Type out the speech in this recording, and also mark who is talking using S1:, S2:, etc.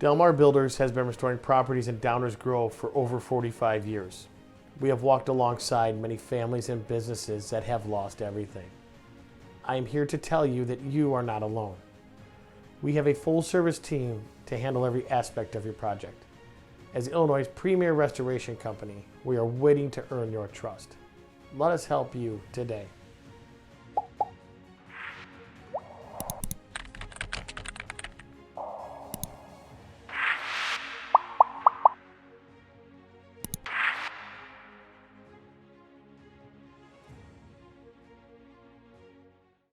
S1: Del Mar Builders has been restoring properties in Downers Grove for over 45 years. We have walked alongside many families and businesses that have lost everything. I am here to tell you that you are not alone. We have a full-service team to handle every aspect of your project. As Illinois' premier restoration company, we are waiting to earn your trust. Let us help you today.